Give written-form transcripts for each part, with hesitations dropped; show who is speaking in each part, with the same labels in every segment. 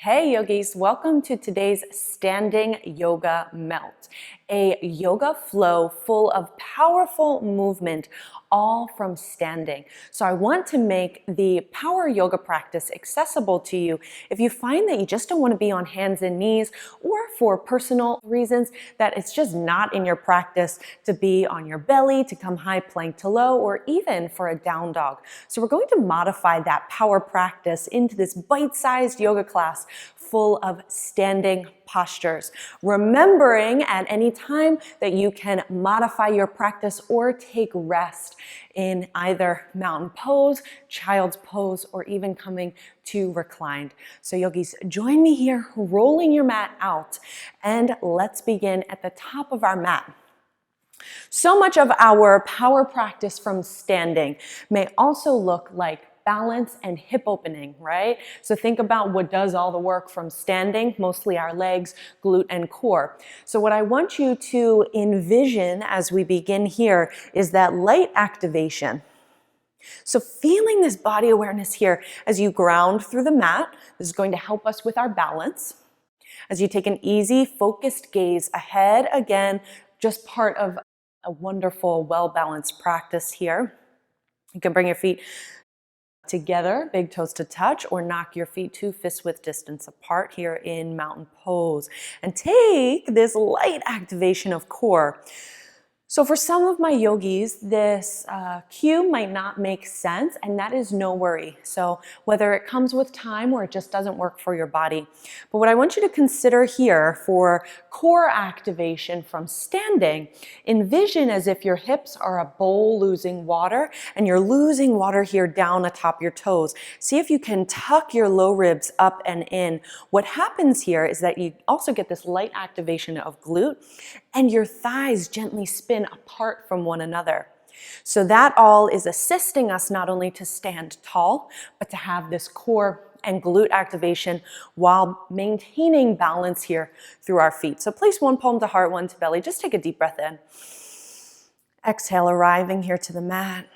Speaker 1: Hey yogis, welcome to today's standing yoga melt, a yoga flow full of powerful movement, all from standing. So I want to make the power yoga practice accessible to you if you find that you just don't want to be on hands and knees, or for personal reasons that it's just not in your practice to be on your belly, to come high plank to low, or even for a down dog. So we're going to modify that power practice into this bite-sized yoga class full of standing postures. Remembering at any time that you can modify your practice or take rest in either mountain pose, child's pose, or even coming to reclined. So yogis, join me here, rolling your mat out, and let's begin at the top of our mat. So much of our power practice from standing may also look like balance and hip opening, right? So think about what does all the work from standing, mostly our legs, glute, and core. So what I want you to envision as we begin here is that light activation. So feeling this body awareness here as you ground through the mat. This is going to help us with our balance. As you take an easy, focused gaze ahead, again, just part of a wonderful, well-balanced practice here. You can bring your feet together, big toes to touch, or knock your feet 2 fists width distance apart here in mountain pose. And take this light activation of core. So for some of my yogis, this cue might not make sense, and that is no worry. So whether it comes with time or it just doesn't work for your body. But what I want you to consider here for core activation from standing, envision as if your hips are a bowl losing water, and you're losing water here down atop your toes. See if you can tuck your low ribs up and in. What happens here is that you also get this light activation of glute, and your thighs gently spin apart from one another. So that all is assisting us not only to stand tall, but to have this core and glute activation while maintaining balance here through our feet. So place one palm to heart, one to belly. Just take a deep breath in. Exhale, arriving here to the mat.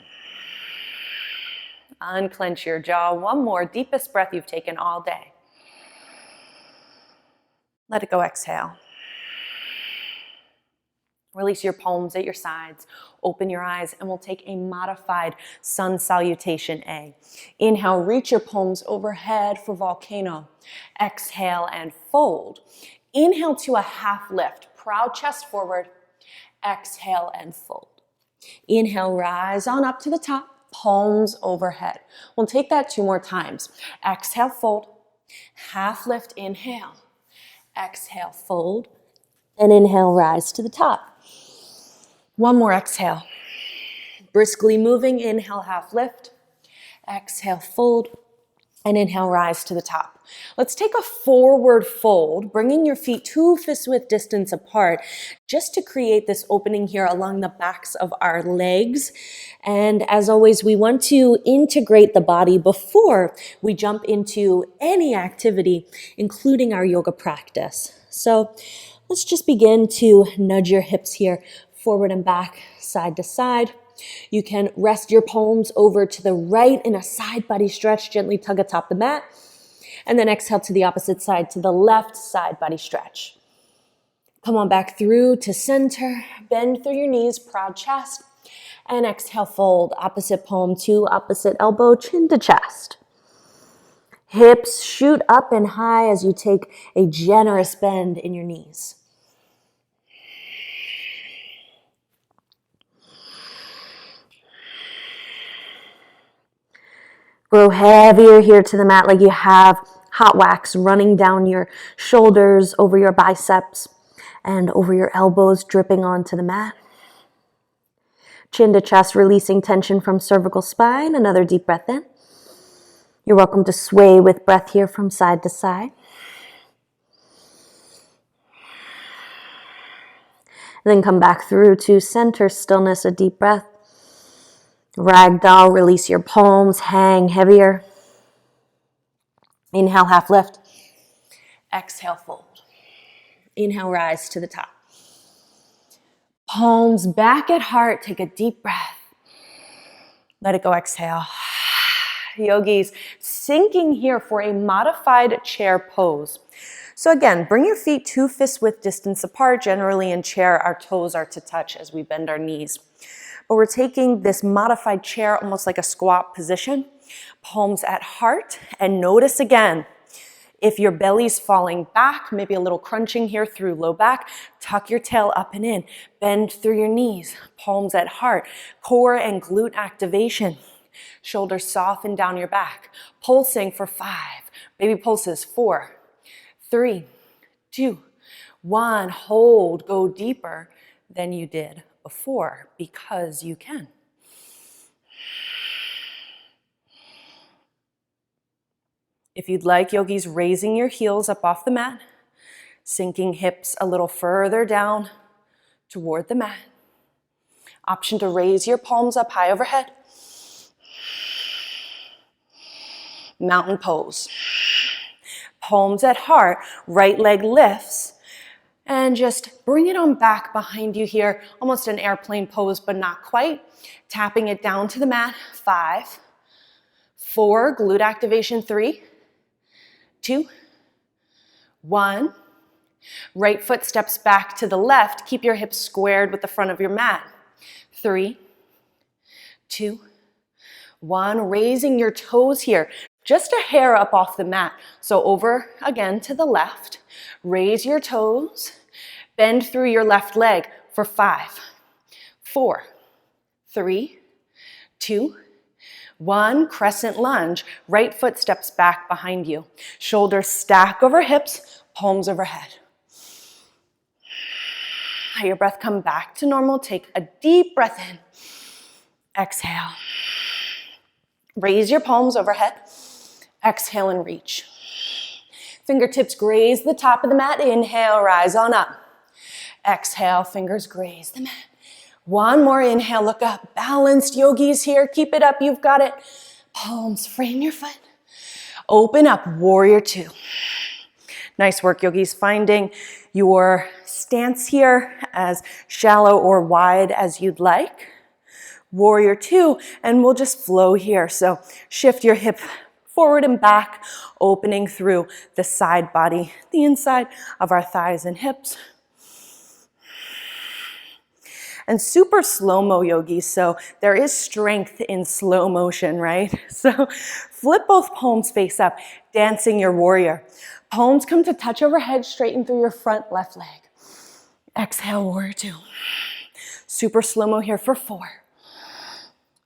Speaker 1: Unclench your jaw. One more, deepest breath you've taken all day. Let it go, exhale. Release your palms at your sides, open your eyes, and we'll take a modified sun salutation A. Inhale, reach your palms overhead for volcano. Exhale and fold. Inhale to a half lift, proud chest forward. Exhale and fold. Inhale, rise on up to the top, palms overhead. We'll take that 2 more times. Exhale, fold. Half lift, inhale. Exhale, fold. And inhale, rise to the top. One more exhale. Briskly moving, inhale, half lift. Exhale, fold. And inhale, rise to the top. Let's take a forward fold, bringing your feet 2 fists width distance apart, just to create this opening here along the backs of our legs. And as always, we want to integrate the body before we jump into any activity, including our yoga practice. So let's just begin to nudge your hips here, forward and back, side to side. You can rest your palms over to the right in a side body stretch, gently tug atop the mat. And then exhale to the opposite side, to the left side body stretch. Come on back through to center, bend through your knees, proud chest. And exhale, fold, opposite palm to opposite elbow, chin to chest. Hips shoot up and high as you take a generous bend in your knees. Grow heavier here to the mat, like you have hot wax running down your shoulders, over your biceps, and over your elbows, dripping onto the mat. Chin to chest, releasing tension from cervical spine. Another deep breath in. You're welcome to sway with breath here from side to side. And then come back through to center stillness, a deep breath. Ragdoll, release your palms, hang heavier. Inhale, half lift. Exhale, fold. Inhale, rise to the top. Palms back at heart, take a deep breath. Let it go, exhale. Yogis, sinking here for a modified chair pose. So again, bring your feet 2 fist width distance apart. Generally in chair, our toes are to touch as we bend our knees. But we're taking this modified chair almost like a squat position, palms at heart, and notice again, if your belly's falling back, maybe a little crunching here through low back, tuck your tail up and in, bend through your knees, palms at heart, core and glute activation, shoulders soften down your back, pulsing for 5, baby pulses, 4, 3, 2, 1, hold, go deeper than you did before because you can. If you'd like, yogis, raising your heels up off the mat, sinking hips a little further down toward the mat. Option to raise your palms up high overhead. Mountain pose. Palms at heart, right leg lifts, and just bring it on back behind you here, almost an airplane pose, but not quite. Tapping it down to the mat, 5, 4, glute activation, 3, 2, 1. Right foot steps back to the left. Keep your hips squared with the front of your mat. 3, 2, 1. Raising your toes here, just a hair up off the mat. So over again to the left. Raise your toes. Bend through your left leg for 5, 4, 3, 2, 1. Crescent lunge. Right foot steps back behind you. Shoulders stack over hips, palms overhead. Let your breath come back to normal. Take a deep breath in. Exhale. Raise your palms overhead. Exhale and reach. Fingertips graze the top of the mat. Inhale, rise on up. Exhale, fingers graze the mat. One more inhale, look up. Balanced yogis here. Keep it up, you've got it. Palms frame your foot. Open up, warrior 2. Nice work, yogis. Finding your stance here as shallow or wide as you'd like. Warrior 2, and we'll just flow here. So shift your hip forward and back, opening through the side body, the inside of our thighs and hips. And super slow-mo yogis, so there is strength in slow motion, right? So flip both palms face up, dancing your warrior. Palms come to touch overhead, straighten through your front left leg. Exhale, warrior 2. Super slow-mo here for 4.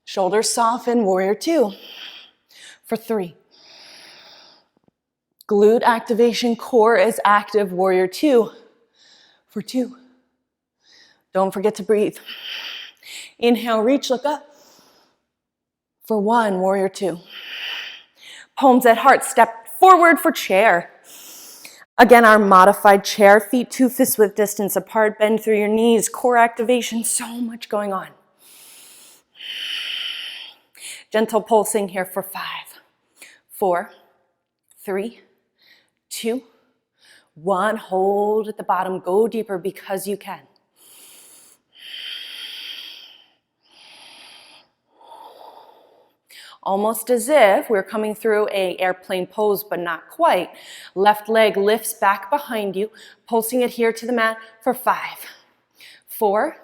Speaker 1: Shoulders soften, warrior 2. For 3. Glute activation, core is active, warrior 2. For 2. Don't forget to breathe. Inhale, reach, look up. For 1, warrior 2. Palms at heart, step forward for chair. Again, our modified chair, feet 2 fist width distance apart, bend through your knees, core activation, so much going on. Gentle pulsing here for 5, 4, 3, 2, 1. Hold at the bottom, go deeper because you can. Almost as if we're coming through an airplane pose, but not quite. Left leg lifts back behind you, pulsing it here to the mat for 5, 4,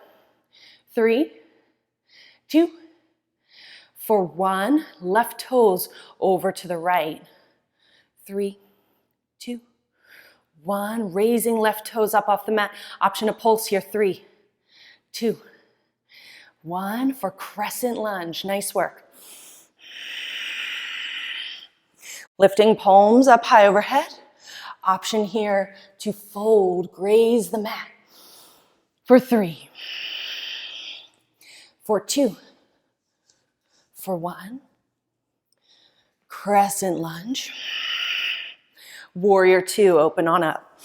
Speaker 1: 3, 2, for 1. Left toes over to the right. 3, 2, 1. Raising left toes up off the mat. Option to pulse here. 3, 2, 1 for crescent lunge. Nice work. Lifting palms up high overhead. Option here to fold, graze the mat. For 3, for 2, for 1. Crescent lunge. Warrior 2, open on up.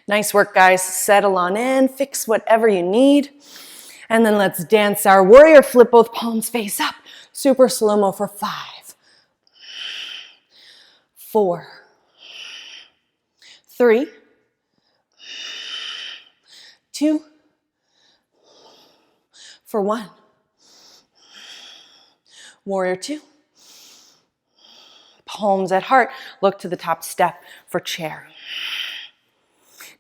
Speaker 1: Nice work, guys. Settle on in, fix whatever you need. And then let's dance our warrior. Flip both palms face up. Super slow-mo for 5, 4, 3, 2, for 1. Warrior two. Palms at heart, look to the top step for chair.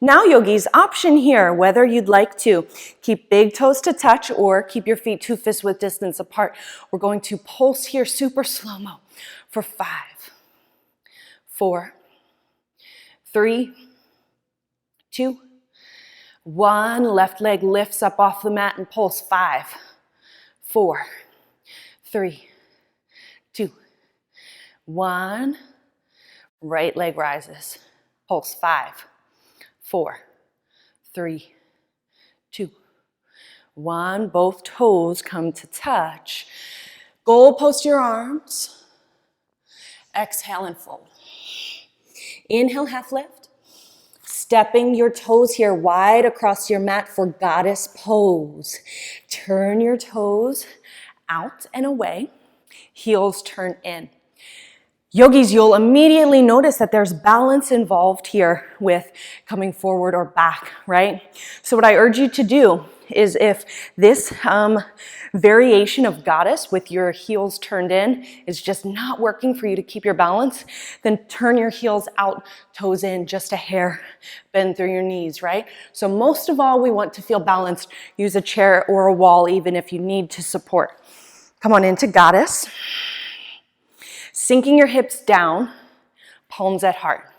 Speaker 1: Now, yogis, option here, whether you'd like to keep big toes to touch or keep your feet 2 fists width distance apart. We're going to pulse here super slow-mo for 5, 4, 3, 2, 1. Left leg lifts up off the mat and pulse. 5, 4, 3, 2, 1. Right leg rises. Pulse. 5, 4, 3, 2, 1. Both toes come to touch. Goal post your arms. Exhale and fold. Inhale, half lift. Stepping your toes here wide across your mat for goddess pose. Turn your toes out and away. Heels turn in. Yogis, you'll immediately notice that there's balance involved here with coming forward or back, right? So what I urge you to do is, if this variation of goddess with your heels turned in is just not working for you to keep your balance, then turn your heels out, toes in, just a hair, bend through your knees, right? So most of all, we want to feel balanced. Use a chair or a wall even if you need to support. Come on into goddess. Sinking your hips down, palms at heart.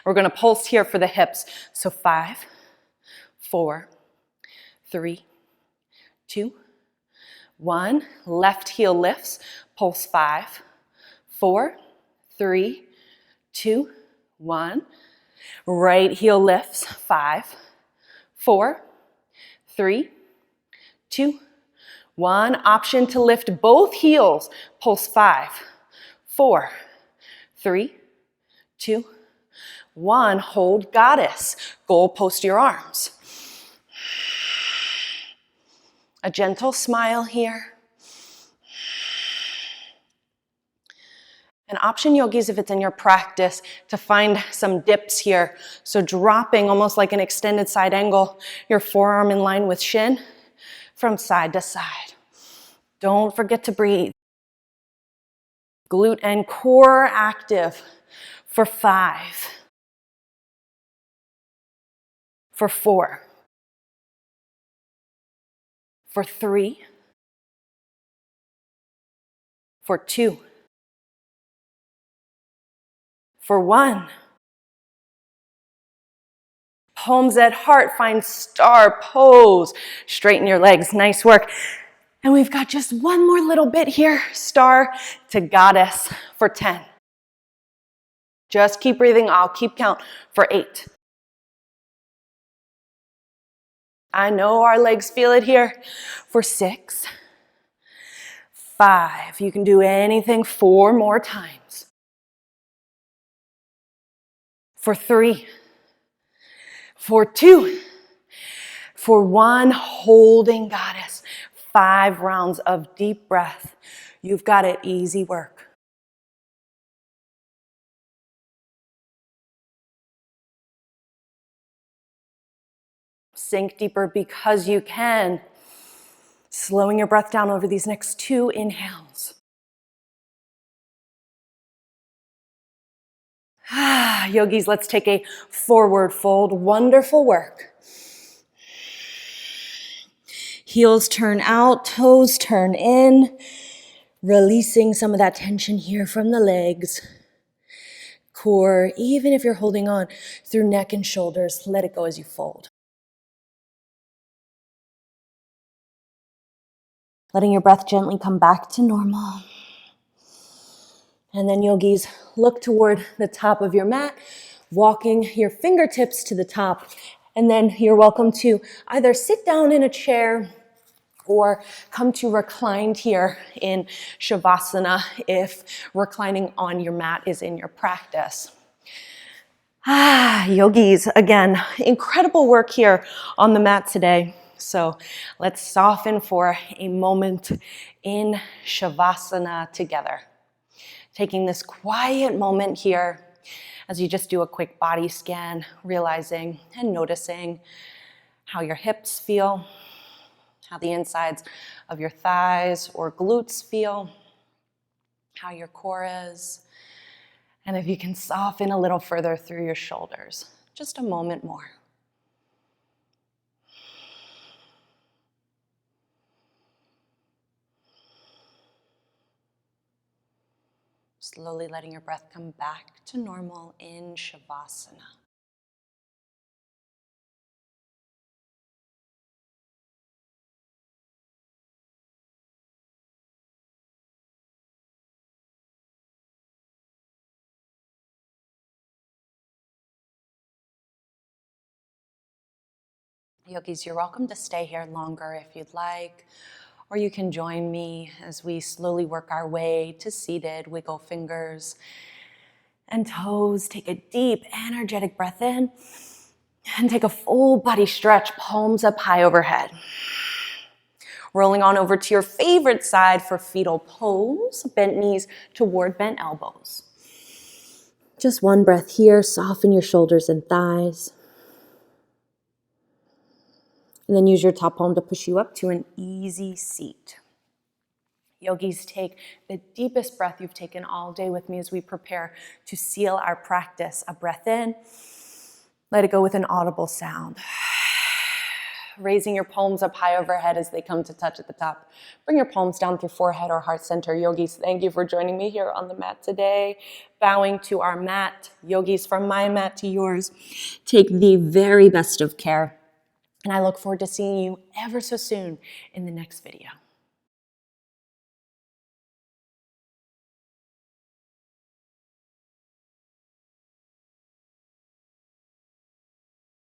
Speaker 1: We're going to pulse here for the hips. So 5, 4, 3, 2, 1. Left heel lifts. Pulse. 5, 4, 3, 2, 1. Right heel lifts. 5, 4, 3, 2, 1. Option to lift both heels. Pulse. 5, 4, 3, 2, 1. Hold goddess. Goal post your arms. A gentle smile here. An option, yogis, if it's in your practice, to find some dips here. So dropping almost like an extended side angle, your forearm in line with shin from side to side. Don't forget to breathe. Glute and core active for 5, for 4, for 3, for 2, for 1. Palms at heart, find star pose. Straighten your legs, nice work. And we've got just one more little bit here, star to goddess for 10. Just keep breathing, I'll keep count for 8. I know our legs feel it here for 6, 5. You can do anything 4 more times. For 3, for 2, for 1, holding goddess. 5 rounds of deep breath. You've got it, easy work. Sink deeper because you can. Slowing your breath down over these next 2 inhales. Yogis, let's take a forward fold. Wonderful work. Heels turn out, toes turn in. Releasing some of that tension here from the legs. Core, even if you're holding on through neck and shoulders, let it go as you fold. Letting your breath gently come back to normal. And then, yogis, look toward the top of your mat, walking your fingertips to the top. And then you're welcome to either sit down in a chair or come to reclined here in savasana if reclining on your mat is in your practice. Yogis, again, incredible work here on the mat today. So let's soften for a moment in shavasana together. Taking this quiet moment here as you just do a quick body scan, realizing and noticing how your hips feel, how the insides of your thighs or glutes feel. how your core is. And if you can soften a little further through your shoulders, just a moment more. Slowly letting your breath come back to normal in Shavasana. Yogis, you're welcome to stay here longer if you'd like, or you can join me as we slowly work our way to seated. Wiggle fingers and toes. Take a deep, energetic breath in and take a full body stretch, palms up high overhead. Rolling on over to your favorite side for fetal pose, bent knees toward bent elbows. Just one breath here, soften your shoulders and thighs. And then use your top palm to push you up to an easy seat. Yogis, take the deepest breath you've taken all day with me as we prepare to seal our practice. A breath in, let it go with an audible sound. Raising your palms up high overhead as they come to touch at the top. Bring your palms down through forehead or heart center. Yogis, thank you for joining me here on the mat today. Bowing to our mat. Yogis, from my mat to yours, take the very best of care. And I look forward to seeing you ever so soon in the next video.